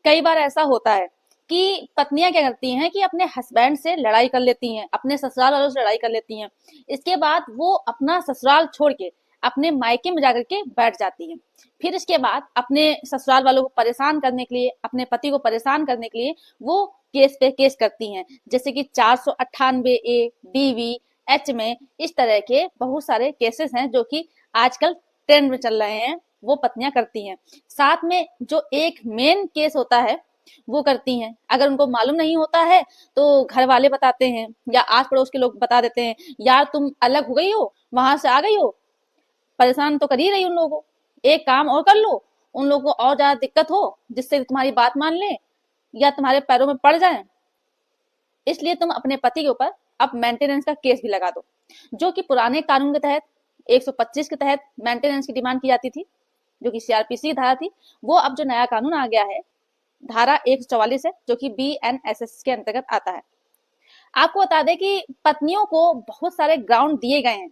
कई बार ऐसा होता है कि पत्नियां क्या करती हैं कि अपने हस्बैंड से लड़ाई कर लेती हैं, अपने ससुराल वालों से लड़ाई कर लेती हैं। इसके बाद वो अपना ससुराल छोड़ के अपने मायके में जाकर के बैठ जाती हैं। फिर इसके बाद अपने ससुराल वालों को परेशान करने के लिए, अपने पति को परेशान करने के लिए वो केस पे केस करती हैं। जैसे कि 498A, DV, H में इस तरह के बहुत सारे केसेस हैं जो कि आजकल ट्रेंड में चल रहे हैं, वो पत्नियां करती हैं। साथ में जो एक मेन केस होता है वो करती हैं। अगर उनको मालूम नहीं होता है तो घर वाले बताते हैं या आस पड़ोस के लोग बता देते हैं, यार तुम अलग हो गई हो, वहां से आ गई हो, परेशान तो कर ही रही उन लोगों को, एक काम और कर लो, उन लोगों को और ज्यादा दिक्कत हो जिससे तुम्हारी बात मान ले या तुम्हारे पैरों में पड़ जाए, इसलिए तुम अपने पति के ऊपर अब मेंटेनेंस का केस भी लगा दो। जो कि पुराने कानून के तहत 125 के तहत मेंटेनेंस की डिमांड की जाती थी, जो कि सीआरपीसी की धारा थी। वो अब जो नया कानून आ गया है, धारा 144 है, जो कि BNSS के अंतर्गत आता है। आपको बता दें कि पत्नियों को बहुत सारे ग्राउंड दिए गए हैं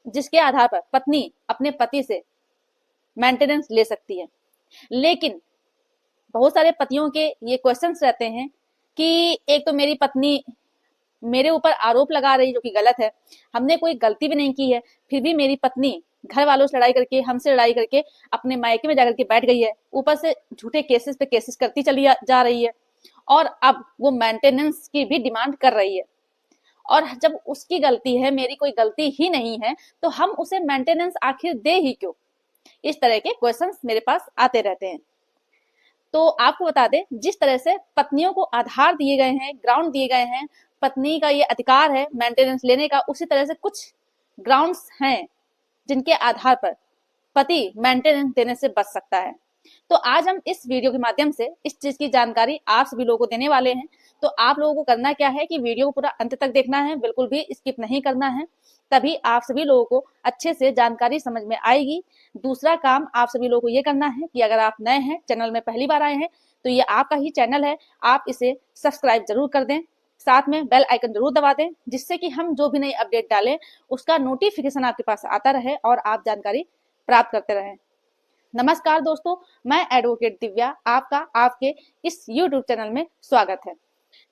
जिसके आधार पर पत्नी अपने पति से मेंटेनेंस ले सकती है। लेकिन बहुत सारे पतियों के ये क्वेश्चंस रहते हैं कि एक तो मेरी पत्नी मेरे ऊपर आरोप लगा रही, जो कि गलत है, हमने कोई गलती भी नहीं की है, फिर भी मेरी पत्नी घर वालों से लड़ाई करके, हमसे लड़ाई करके अपने मायके में जाकर के बैठ गई है, ऊपर से झूठे केसेस पे केसेस करती चली जा रही है, और अब वो मेंटेनेंस की भी डिमांड कर रही है। और जब उसकी गलती है, मेरी कोई गलती ही नहीं है, तो हम उसे मेंटेनेंस आखिर दे ही क्यों? इस तरह के क्वेश्चंस मेरे पास आते रहते हैं। तो आपको बता दें, जिस तरह से पत्नियों को आधार दिए गए हैं, ग्राउंड दिए गए हैं, पत्नी का ये अधिकार है मेंटेनेंस लेने का, उसी तरह से कुछ ग्राउंड्स हैं जिनके आधार पर पति मेंटेनेंस देने से बच सकता है। तो आज हम इस वीडियो के माध्यम से इस चीज की जानकारी आप सभी लोगों को देने वाले हैं। तो आप लोगों को करना क्या है कि वीडियो को पूरा अंत तक देखना है, बिल्कुल भी स्किप नहीं करना है, तभी आप सभी लोगों को अच्छे से जानकारी समझ में आएगी। दूसरा काम आप सभी लोगों को ये करना है कि अगर आप नए हैं, चैनल में पहली बार आए हैं, तो ये आपका ही चैनल है, आप इसे सब्सक्राइब जरूर कर दें, साथ में बेल आइकन जरूर दबा दें, जिससे कि हम जो भी नई अपडेट डालें उसका नोटिफिकेशन आपके पास आता रहे और आप जानकारी प्राप्त करते रहें। नमस्कार दोस्तों, मैं एडवोकेट दिव्या, आपका आपके इस YouTube चैनल में स्वागत है।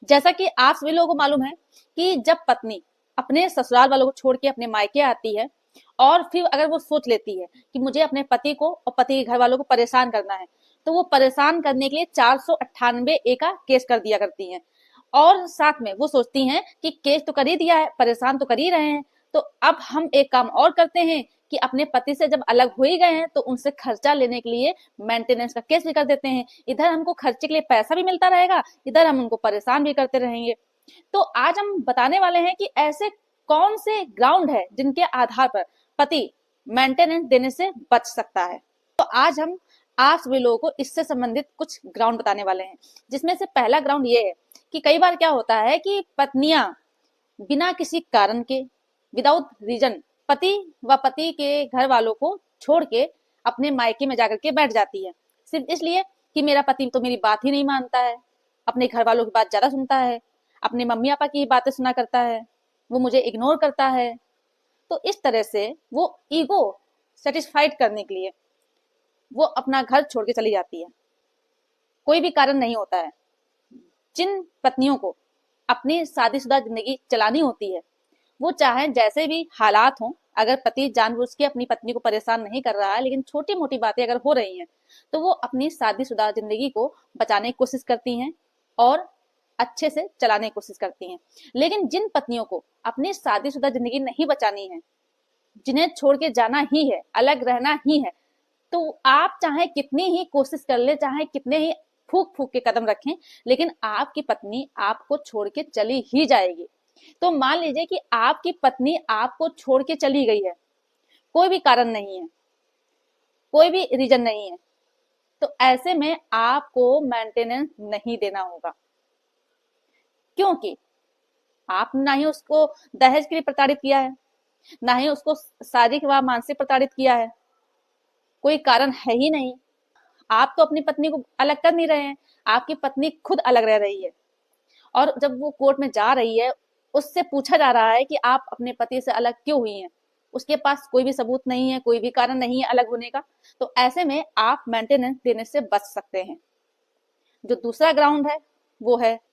जैसा कि आप सभी लोगों को मालूम है कि जब पत्नी अपने ससुराल वालों को छोड़ के अपने मायके आती है और फिर अगर वो सोच लेती है कि मुझे अपने पति को और पति के घर वालों को परेशान करना है, तो वो परेशान करने के लिए 498A का केस कर दिया करती हैं। और साथ में वो सोचती हैं कि केस तो कर ही दिया है, परेशान तो कर ही रहे हैं, तो अब हम एक काम और करते हैं कि अपने पति से जब अलग हो ही गए हैं तो उनसे खर्चा लेने के लिए मेंटेनेंस का केस भी कर देते हैं। इधर हमको खर्चे के लिए पैसा भी मिलता रहेगा, इधर हम उनको परेशान भी करते रहेंगे। तो आज हम बताने वाले हैं कि ऐसे कौन से ग्राउंड है जिनके आधार पर पति मेंटेनेंस देने से बच सकता है। तो आज हम आप सभी लोगों को इससे संबंधित कुछ ग्राउंड बताने वाले हैं, जिसमें से पहला ग्राउंड ये है कि कई बार क्या होता है कि पत्नियां बिना किसी कारण के, विदाउट रीजन, पति व पति के घर वालों को छोड़ के अपने मायके में जाकर के बैठ जाती है, सिर्फ इसलिए कि मेरा पति तो मेरी बात ही नहीं मानता है, अपने घर वालों की बात ज्यादा सुनता है, अपने मम्मी पापा की बातें सुना करता है, वो मुझे इग्नोर करता है। तो इस तरह से वो ईगो सेटिस्फाइड करने के लिए वो अपना घर छोड़ के चली जाती है, कोई भी कारण नहीं होता है। जिन पत्नियों को अपनी शादीशुदा जिंदगी चलानी होती है, वो चाहे जैसे भी हालात हों, अगर पति जानबूझ के अपनी पत्नी को परेशान नहीं कर रहा है, लेकिन छोटी मोटी बातें अगर हो रही हैं, तो वो अपनी शादीशुदा जिंदगी को बचाने की कोशिश करती हैं और अच्छे से चलाने की कोशिश करती हैं। लेकिन जिन पत्नियों को अपनी शादीशुदा जिंदगी नहीं बचानी है, जिन्हें छोड़ के जाना ही है, अलग रहना ही है, तो आप चाहे कितनी ही कोशिश कर ले, चाहे कितने ही फूक फूक के कदम रखें, लेकिन आपकी पत्नी आपको छोड़ के चली ही जाएगी। तो मान लीजिए कि आपकी पत्नी आपको छोड़ के चली गई है, कोई भी कारण नहीं है, कोई भी रीजन नहीं है, तो ऐसे में आपको मेंटेनेंस नहीं देना होगा, क्योंकि आप ना ही उसको दहेज के लिए प्रताड़ित किया है, ना ही उसको शारीरिक व मानसिक प्रताड़ित किया है, कोई कारण है ही नहीं। आप तो अपनी पत्नी को अलग कर नहीं रहे हैं, आपकी पत्नी खुद अलग रह रही है, और जब वो कोर्ट में जा रही है, उससे पूछा जा रहा है कि आप अपने पति से अलग क्यों हुई हैं, उसके पास कोई भी सबूत नहीं है, कोई भी कारण नहीं है अलग होने का, तो ऐसे में आप मेंटेनेंस देने से बच सकते हैं। जो दूसरा ग्राउंड है वो है